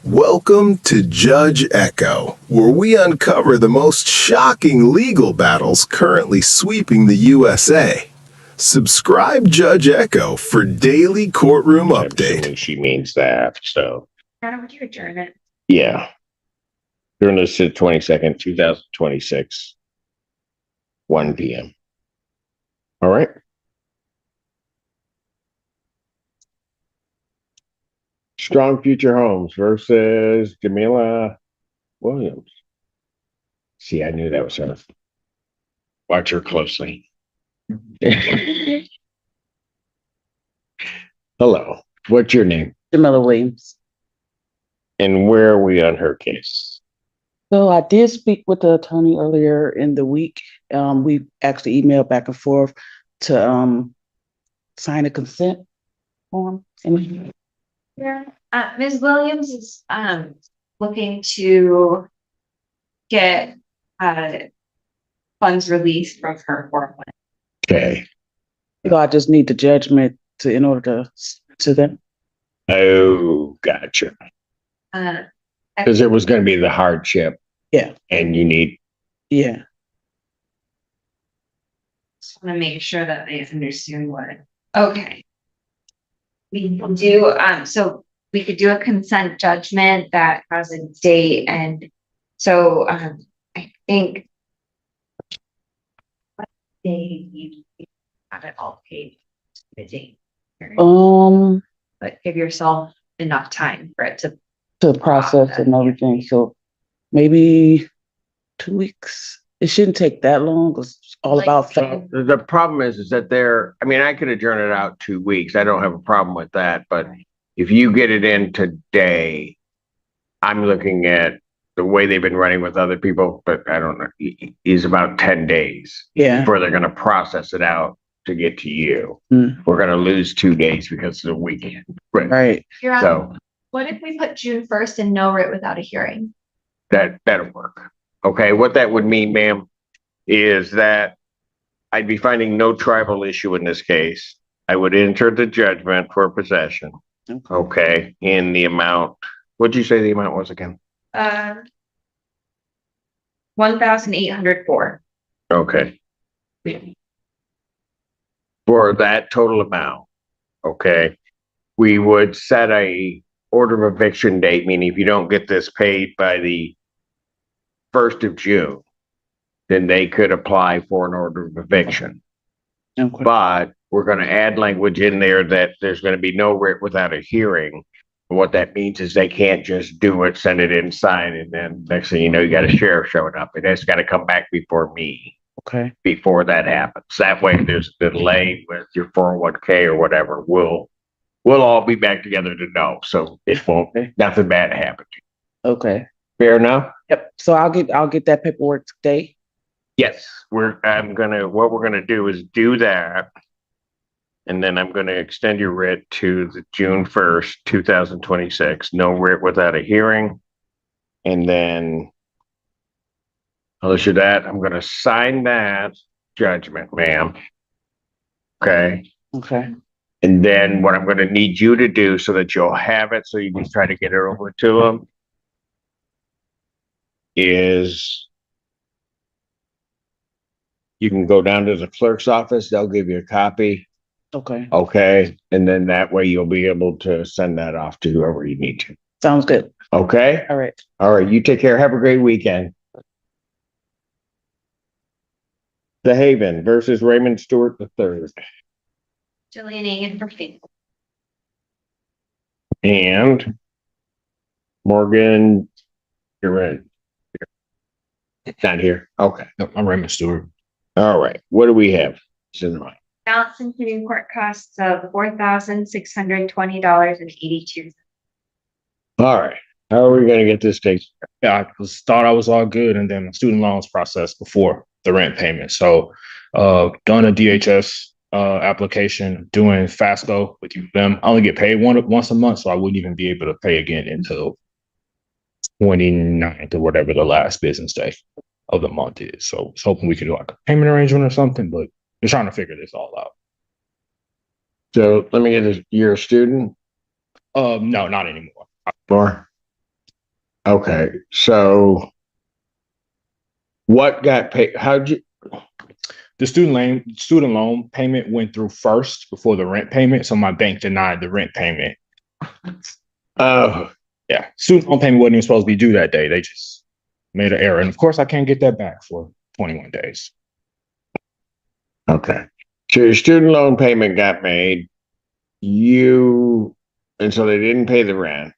Welcome to Judge Echo, where we uncover the most shocking legal battles currently sweeping the USA. Subscribe Judge Echo for daily courtroom I'm assuming update. she means that. So, Adam, would you adjourn it? yeah. During this 22nd, 2026, 1 p.m. All right. Strong Future Homes versus Jamila Williams. See, I knew that was her. Watch her closely. Hello. What's your name? Jamila Williams. And where are we on her case? So I did speak with the attorney earlier in the week. We actually emailed back and forth to sign a consent form. Yeah. Ms. Williams is looking to get funds released from her 401. Okay. So I just need the judgment in order to them. Oh, gotcha. Because it was going to be the hardship. Yeah. And you need. Yeah. Just want to make sure that they understand what. Okay. We can do so we could do a consent judgment that has a date, and so I think what day you have it all paid the date. But give yourself enough time for it to process and everything. So maybe 2 weeks. It shouldn't take that long. It's all about fact. The problem is that I could adjourn it out 2 weeks. I don't have a problem with that. But if you get it in today, I'm looking at the way they've been running with other people, but I don't know, is about 10 days before they're going to process it out to get to you. We're going to lose 2 days because of the weekend. Right. So what if we put June 1st and no writ without a hearing? That'll work. Okay, what that would mean, ma'am, is that I'd be finding no tribal issue in this case. I would enter the judgment for possession. Okay, in the amount. What'd you say the amount was again? 1,804. Okay. For that total amount, okay, we would set a order of eviction date, meaning if you don't get this paid by the 1st of June, then they could apply for an order of eviction. Okay. But we're going to add language in there that there's going to be no writ without a hearing. And what that means is they can't just do it, send it in, sign, and then next thing you know, you got a sheriff showing up. It has got to come back before me. Okay. Before that happens. That way, if there's a delay with your 401k or whatever, we'll all be back together to know. So it won't, nothing bad happen to you. Okay. Fair enough? Yep. So I'll get that paperwork today. Yes. What we're gonna do is do that. And then I'm gonna extend your writ to the June 1st, 2026. No writ without a hearing. And then I'll issue that. I'm gonna sign that judgment, ma'am. Okay. Okay. And then what I'm gonna need you to do so that you'll have it, so you can try to get it over to them, is you can go down to the clerk's office. They'll give you a copy. Okay. Okay. And then that way you'll be able to send that off to whoever you need to. Sounds good. Okay. All right. All right. You take care. Have a great weekend. The Haven versus Raymond Stewart III. Jillian Agan for Faithful. And Morgan, you're right. It's not here. Okay. No, I'm Raymond Stewart. All right. What do we have? Balance including court costs of $4,620.82. All right. How are we going to get this taken? Yeah, I thought I was all good, and then student loans processed before the rent payment. So, done a DHS application, doing FASCO with them. I only get paid once a month, so I wouldn't even be able to pay again until 29th or whatever the last business day of the month is. So, I was hoping we could do like a payment arrangement or something, but we're trying to figure this all out. So let me get this. You're a student? No, not anymore. More? Okay, so what got paid? How'd you? The student loan payment went through first before the rent payment, so my bank denied the rent payment. Oh, Yeah, student loan payment wasn't even supposed to be due that day. They just made an error, and of course, I can't get that back for 21 days. okay. So your student loan payment got made. And so they didn't pay the rent.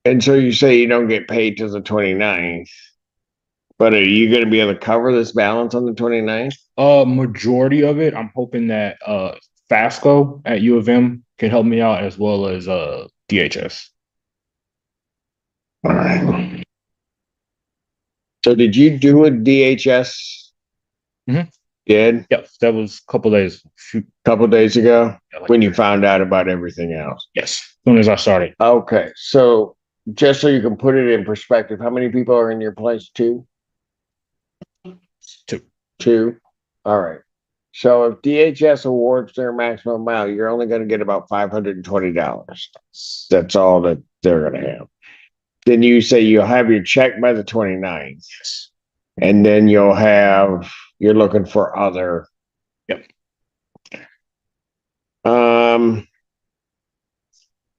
And so you say you don't get paid till the 29th. But are you going to be able to cover this balance on the 29th? Majority of it, I'm hoping that FASCO at U of M can help me out as well as DHS. All right. So did you do a DHS? Mhm. Did? Yep, that was a couple days. Couple days ago Like, when you found out about everything else. yes, as soon as I started. Okay, so just so you can put it in perspective, how many people are in your place? Two? Two? All right. So if DHS awards their maximum amount, you're only going to get about $520. That's all that they're going to have. Then you say you'll have your check by the 29th. Yes. And then you're looking for other. Yep.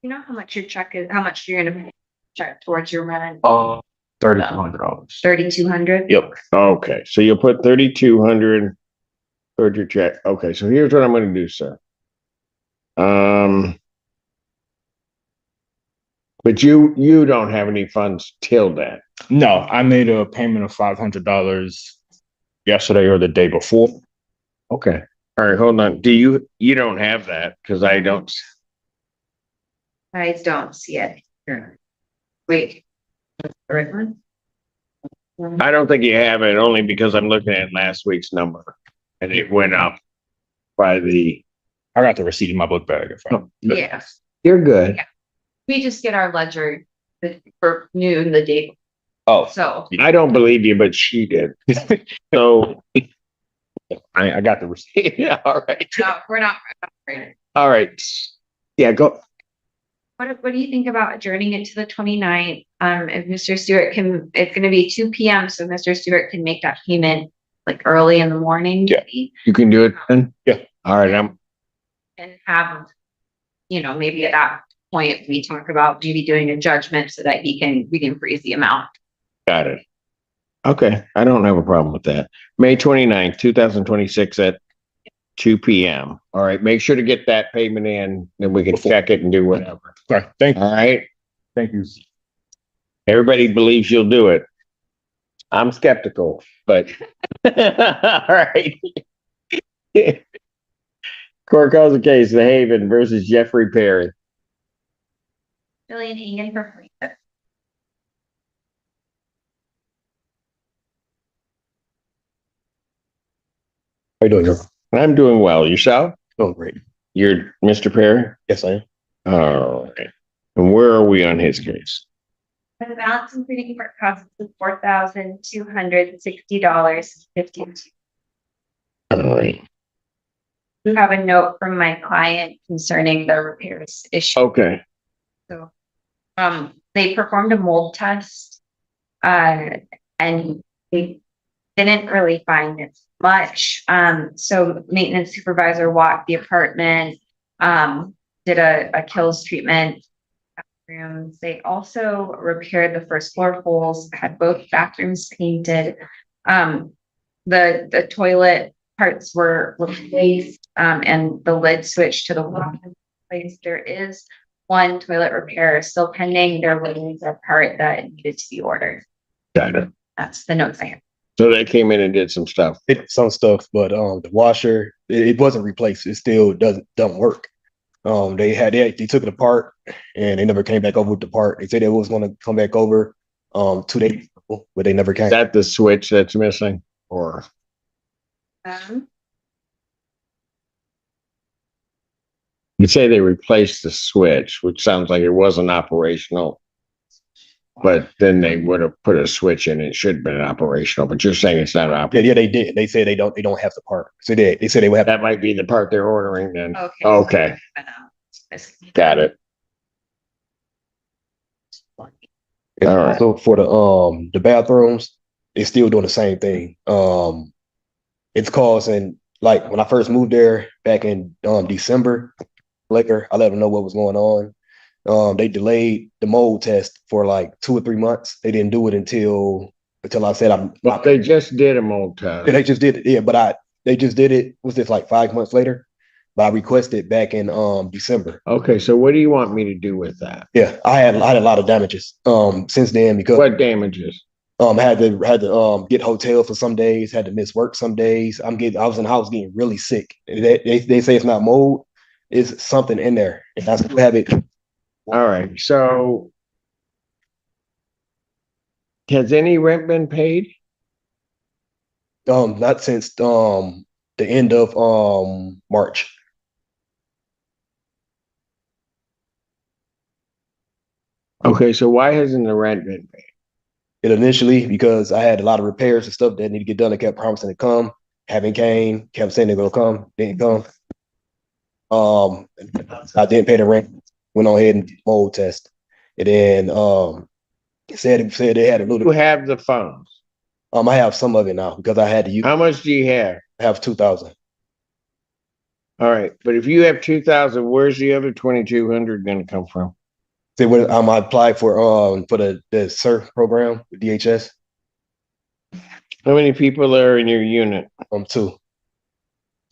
You know how much your check is, how much you're gonna check towards your rent? $3,200. 3,200? Yep. Okay, so you'll put 3,200 toward your check. Okay, so here's what I'm going to do, sir. But you don't have any funds till then. No, I made a payment of $500 yesterday or the day before. Okay. All right, hold on. You don't have that because I don't. I don't see it. Here. Wait. That's the right one? I don't think you have it only because I'm looking at last week's number and it went up by the. I got the receipt in my book bag. Yeah. You're good. We just get our ledger for noon the day. Oh, So I don't believe you, but she did. So I got the receipt. yeah, all right. no, we're not. Right. All right. Yeah, go. What do you think about adjourning it to the 29th? If Mr. Stewart can, it's gonna be 2 p.m. So Mr. Stewart can make that payment like early in the morning. Yeah. Maybe, You can do it then? Yeah. All right. and have, maybe at that point, we talk about maybe doing a judgment so that we can freeze the amount. Got it. Okay. I don't have a problem with that. May 29th, 2026 at 2 p.m. All right. Make sure to get that payment in, then we can check it and do whatever. Okay, thank you. All right. Thank you. Everybody believes you'll do it. I'm skeptical, but all right. Court calls the case, The Haven versus Jeffrey Perry. Billion Hagen for free. How you doing, Joe? I'm doing well. Yourself? Oh, great. You're Mr. Perry? Yes, I am. All right. And where are we on his case? The balance including court costs is $4,260.52. All right. We have a note from my client concerning the repairs issue. Okay. So, they performed a mold test, and they didn't really find it much. So maintenance supervisor walked the apartment, did a kills treatment. Rooms. They also repaired the first floor holes, had both bathrooms painted. The toilet parts were replaced, and the lid switched to the water place. There is one toilet repair still pending. There was a part that needed to be ordered. Got it. That's the notes I have. So they came in and did some stuff. Some stuff, but the washer it wasn't replaced. It still doesn't work. They took it apart and they never came back over with the part. They said they was going to come back over 2 days ago, but they never came. Is that the switch that's missing? Or you say they replaced the switch, which sounds like it wasn't operational. But then they would have put a switch in. It should have been operational. But you're saying it's not operational. Yeah, they did. They said they don't have the part. So they said they would have. That might be the part they're ordering then. Okay. Okay. Got it. And All right. so for the bathrooms, it's still doing the same thing. It's causing, like when I first moved there back in December, liquor, I let them know what was going on. They delayed the mold test for like 2 or 3 months. They didn't do it until I said But they just did a mold test. they just did it, yeah, but they just did it, was this like 5 months later? But I requested back in December. Okay, so what do you want me to do with that? Yeah, I had a lot of damages since then because What damages? had to get hotel for some days, had to miss work some days. I was in the house getting really sick. They say it's not mold, it's something in there. And I still have it. All right, so has any rent been paid? Not since the end of March. Okay, so why hasn't the rent been paid? It initially because I had a lot of repairs and stuff that need to get done. I kept promising to come, haven't came, kept saying they're gonna come, didn't come. I didn't pay the rent, went on ahead and did mold test. And then said they had a You little have the funds. I have some of it now because I had to use How much do you have? I have 2,000. All right, but if you have 2,000, where's the other 2,200 gonna come from? So when I applied for the CERT program with DHS, How many people are in your unit? 2.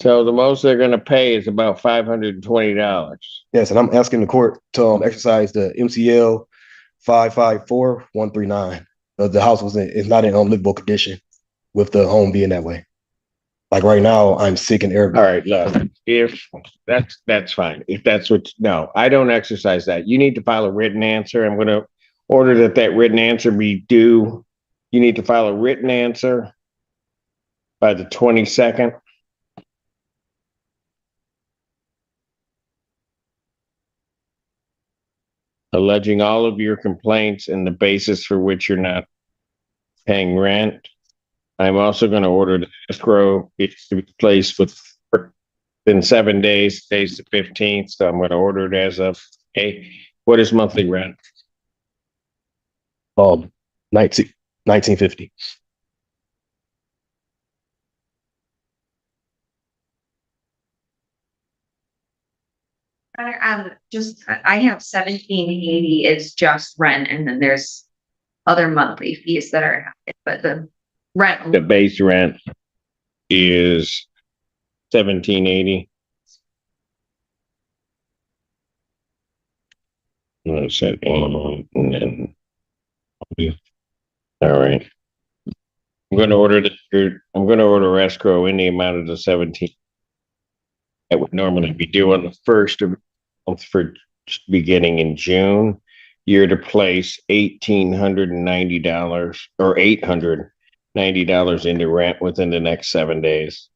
So the most they're gonna pay is about $520. Yes, and I'm asking the court to exercise the MCL 554139. The house is not in unlivable condition with the home being that way. Like right now, I'm sick and irritable. All right, look, if that's fine. If that's what, no, I don't exercise that. You need to file a written answer. I'm gonna order that written answer be due. You need to file a written answer by the 22nd. Alleging all of your complaints and the basis for which you're not paying rent. I'm also going to order the escrow to be placed within 7 days, today's the 15th. So I'm going to order it as of, hey, what is monthly rent? 1950. I have 1780 is just rent, and then there's other monthly fees that are, but the rent. The base rent is 1780. And then, all right. I'm going to order escrow in the amount of the 17. That would normally be due on the first of month for beginning in June. You're to place $1,890 or $890 into rent within the next 7 days.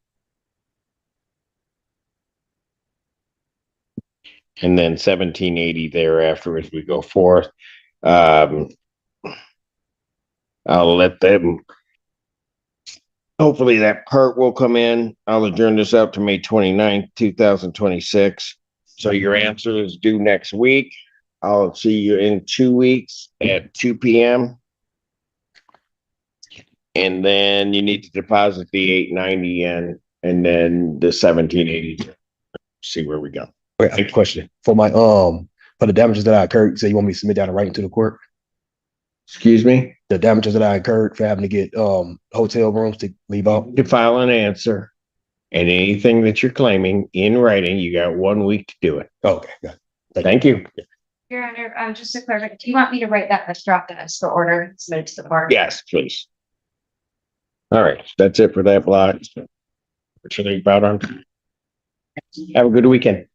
And then 1780 thereafter as we go forth. I'll let them. Hopefully that part will come in. I'll adjourn this out to May 29th, 2026. So your answer is due next week. I'll see you in 2 weeks at 2 p.m. And then you need to deposit the 890 in and then the 1780. See where we go. Wait, I have a question. For my for the damages that I incurred, you say you want me to submit that in writing to the court? Excuse me? The damages that I incurred for having to get hotel rooms to leave out? To file an answer and anything that you're claiming in writing, you got 1 week to do it. Okay, got it. Thank you. Your Honor, just to clarify, do you want me to write that, let's drop that for order, submit it to the court? Yes, please. All right, that's it for that block. What you think about on? Have a good weekend.